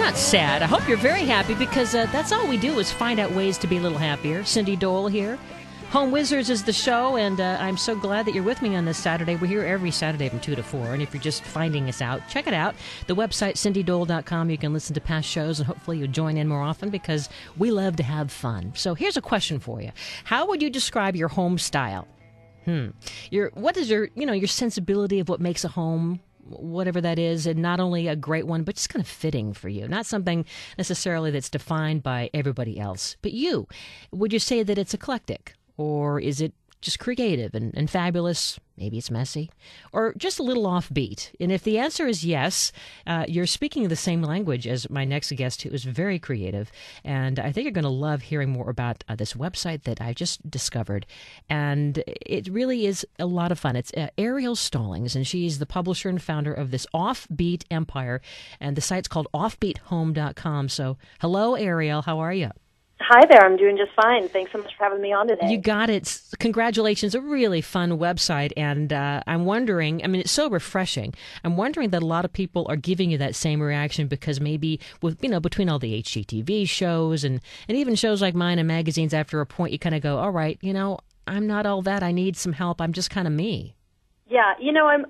not sad. I hope you're very happy because that's all we do is find out ways to be a little happier. Cindy Dole here. Home Wizards is the show, and I'm so glad that you're with me on this Saturday. We're here every Saturday from 2 to 4, and if you're just finding us out, check it out. The website, cindydole.com. You can listen to past shows, and hopefully you'll join in more often because we love to have fun. So here's a question for you. How would you describe your home style? What is your sensibility of what makes a home, whatever that is, and not only a great one, but just kind of fitting for you. Not something necessarily that's defined by everybody else. But you, would you say that it's eclectic? Or is it just creative and fabulous? Maybe it's messy. Or just a little offbeat? And if the answer is yes, you're speaking the same language as my next guest, who is very creative. And I think you're going to love hearing more about this website that I just discovered. And it really is a lot of fun. It's Ariel Stallings, and she's the publisher and founder of this Offbeat empire. And the site's called offbeathome.com. So hello, Ariel. How are you? Hi there. I'm doing just fine. Thanks so much for having me on today. You got it. Congratulations. A really fun website. And I'm wondering, it's so refreshing. I'm wondering that a lot of people are giving you that same reaction because maybe with, between all the HGTV shows and even shows like mine and magazines, after a point, you kind of go, all right, I'm not all that. I need some help. I'm just kind of me. Yeah.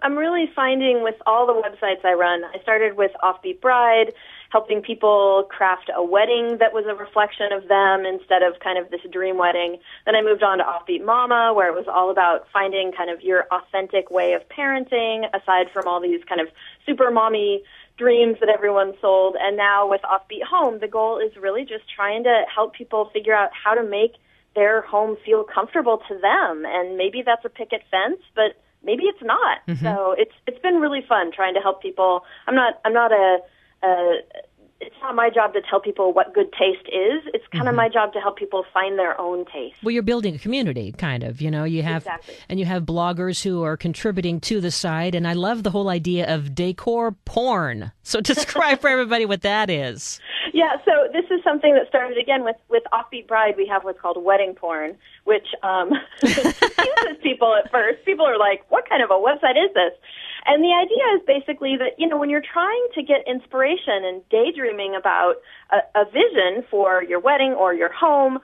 I'm really finding with all the websites I run, I started with Offbeat Bride, helping people craft a wedding that was a reflection of them instead of kind of this dream wedding. Then I moved on to Offbeat Mama, where it was all about finding kind of your authentic way of parenting, aside from all these kind of super mommy dreams that everyone sold. And now with Offbeat Home, the goal is really just trying to help people figure out how to make their home feel comfortable to them. And maybe that's a picket fence, but maybe it's not. Mm-hmm. So it's been really fun trying to help people. It's not my job to tell people what good taste is. It's kind of my job to help people find their own taste. Well, you're building a community, kind of. You have exactly. And you have bloggers who are contributing to the site. And I love the whole idea of decor porn. So describe for everybody what that is. Yeah, so this is something that started, again, with Offbeat Bride. We have what's called wedding porn, which confuses people at first. People are like, what kind of a website is this? And the idea is basically that, when you're trying to get inspiration and daydreaming about a vision for your wedding or your home,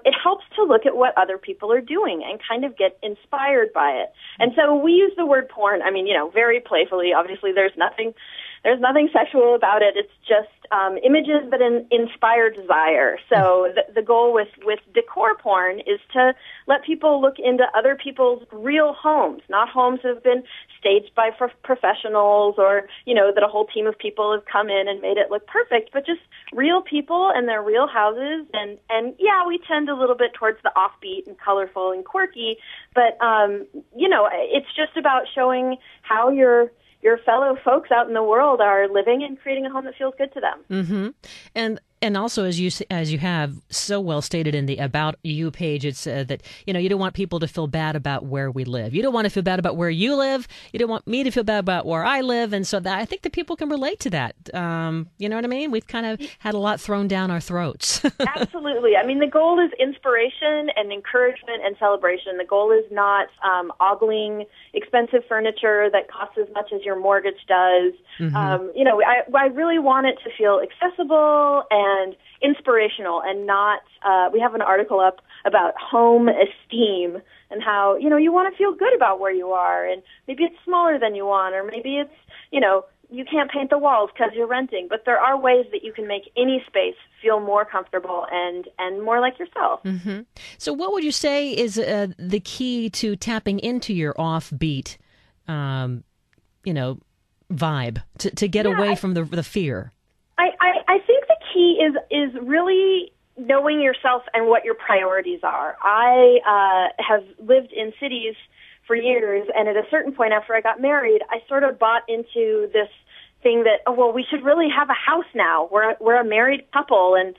it helps to look at what other people are doing and kind of get inspired by it. And so we use the word porn, very playfully. Obviously, there's nothing sexual about it. It's just images that inspire desire. So the goal with decor porn is to let people look into other people's real homes, not homes that have been staged by professionals or, that a whole team of people have come in and made it look perfect, but just real people and their real houses. And yeah, we tend a little bit towards the offbeat and colorful and quirky, but, it's just about showing how your fellow folks out in the world are living and creating a home that feels good to them. Mm-hmm. And also, as you have so well stated in the About You page, it's that, you don't want people to feel bad about where we live. You don't want to feel bad about where you live. You don't want me to feel bad about where I live. And so I think that people can relate to that. You know what I mean? We've kind of had a lot thrown down our throats. Absolutely. The goal is inspiration and encouragement and celebration. The goal is not ogling expensive furniture that costs as much as your mortgage does. Mm-hmm. I really want it to feel accessible and inspirational and not, we have an article up about home esteem and how, you want to feel good about where you are, and maybe it's smaller than you want, or maybe it's, you can't paint the walls because you're renting, but there are ways that you can make any space feel more comfortable and more like yourself. Mm-hmm. So what would you say is the key to tapping into your offbeat, vibe to get away from the fear? I think the key is really knowing yourself and what your priorities are. I have lived in cities for years, and at a certain point after I got married, I sort of bought into this thing that, we should really have a house now. We're a married couple, and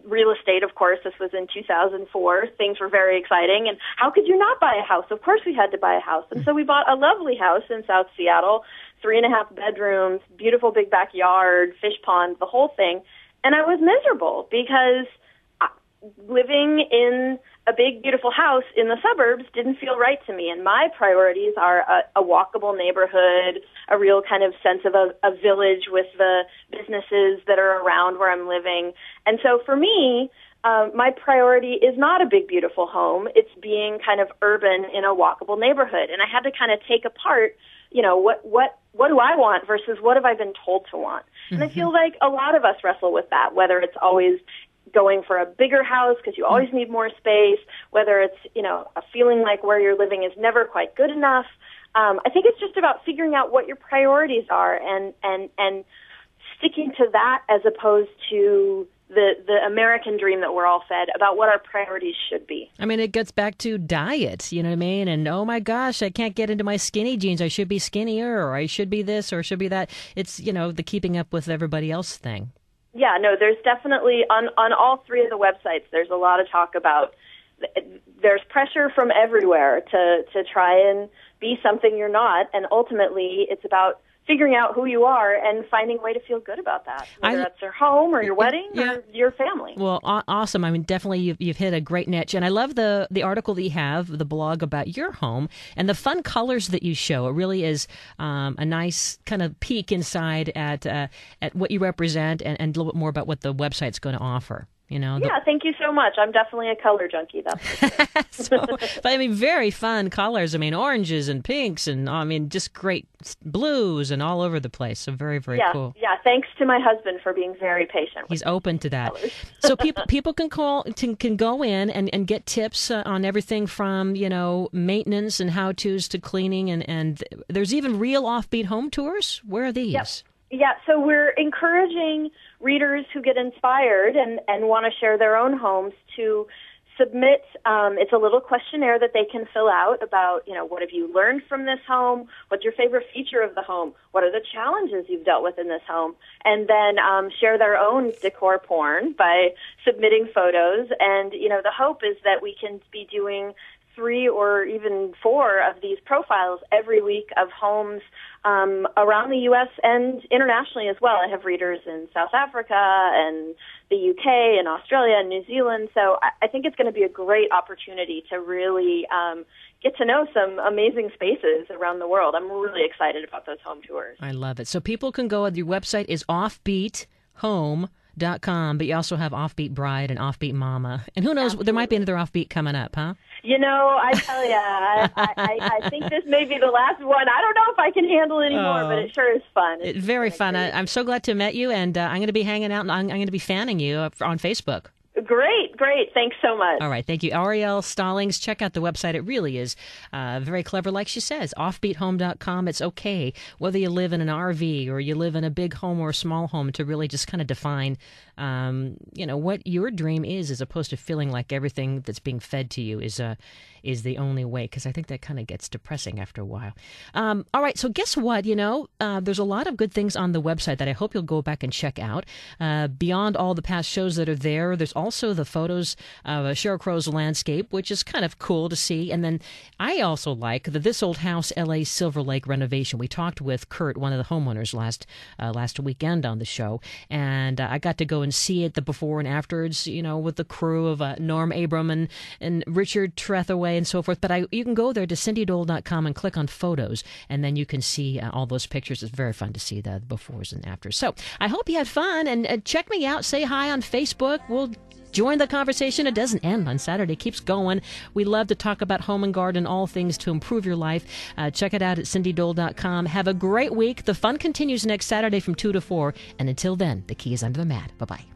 real estate, of course, this was in 2004. Things were very exciting, and how could you not buy a house? Of course we had to buy a house. And so we bought a lovely house in South Seattle, 3.5 bedrooms, beautiful big backyard, fish pond, the whole thing. And I was miserable because living in a big, beautiful house in the suburbs didn't feel right to me. And my priorities are a walkable neighborhood, a real kind of sense of a village with the businesses that are around where I'm living. And so for me, my priority is not a big, beautiful home. It's being kind of urban in a walkable neighborhood. And I had to kind of take apart, what do I want versus what have I been told to want? And I feel like a lot of us wrestle with that, whether it's always going for a bigger house because you always need more space, whether it's, a feeling like where you're living is never quite good enough. I think it's just about figuring out what your priorities are and sticking to that as opposed to the American dream that we're all fed about what our priorities should be. I mean, it gets back to diet, you know what I mean? And, oh, my gosh, I can't get into my skinny jeans. I should be skinnier, or I should be this, or should be that. It's, the keeping up with everybody else thing. Yeah, no, there's definitely, on all three of the websites, there's a lot of talk about, there's pressure from everywhere to try and be something you're not, and ultimately it's about figuring out who you are and finding a way to feel good about that, whether that's your home or your wedding or your family. Well, awesome. I mean, definitely you've hit a great niche. And I love the article that you have, the blog about your home, and the fun colors that you show. It really is a nice kind of peek inside at what you represent and a little bit more about what the website's going to offer. Yeah, thank you so much. I'm definitely a color junkie. That's but I mean, very fun colors. I mean, oranges and pinks and just great blues and all over the place. So very, very cool. Yeah, thanks to my husband for being very patient. He's open to that. So people can go in and get tips on everything from, maintenance and how-tos to cleaning. And there's even real offbeat home tours. Where are these? Yep. Yeah, so we're encouraging readers who get inspired and want to share their own homes to submit. It's a little questionnaire that they can fill out about, what have you learned from this home? What's your favorite feature of the home? What are the challenges you've dealt with in this home? And then share their own decor porn by submitting photos. And, the hope is that we can be doing 3 or even 4 of these profiles every week of homes around the U.S. and internationally as well. I have readers in South Africa and the UK and Australia and New Zealand. So I think it's going to be a great opportunity to really get to know some amazing spaces around the world. I'm really excited about those home tours. I love it. So people can go, your website is offbeathome.com, but you also have Offbeat Bride and Offbeat Mama. And who knows, there might be another Offbeat coming up, huh? I tell you, I think this may be the last one. I don't know if I can handle it anymore, but it sure is fun. It's very fun. I'm so glad to have met you, and I'm going to be hanging out, and I'm going to be fanning you on Facebook. Great. Thanks so much. All right. Thank you. Ariel Stallings. Check out the website. It really is very clever. Like she says, offbeathome.com. It's okay whether you live in an RV or you live in a big home or a small home to really just kind of define, what your dream is, as opposed to feeling like everything that's being fed to you is the only way, because I think that kind of gets depressing after a while. All right. So guess what? There's a lot of good things on the website that I hope you'll go back and check out. Beyond all the past shows that are there, there's also the photos of Sheryl Crow's landscape, which is kind of cool to see. And then I also like the This Old House LA Silver Lake renovation. We talked with Kurt, one of the homeowners, last weekend on the show, and I got to go and see it, the before and afterwards, with the crew of Norm Abram and Richard Trethaway and so forth. But you can go there to cindydole.com and click on photos, and then you can see all those pictures. It's very fun to see the befores and afters. So I hope you had fun, and check me out. Say hi on Facebook. We'll join the conversation. It doesn't end on Saturday. It keeps going. We love to talk about home and garden, all things to improve your life. Check it out at cindydole.com. Have a great week. The fun continues next Saturday from 2 to 4. And until then, the key is under the mat. Bye-bye.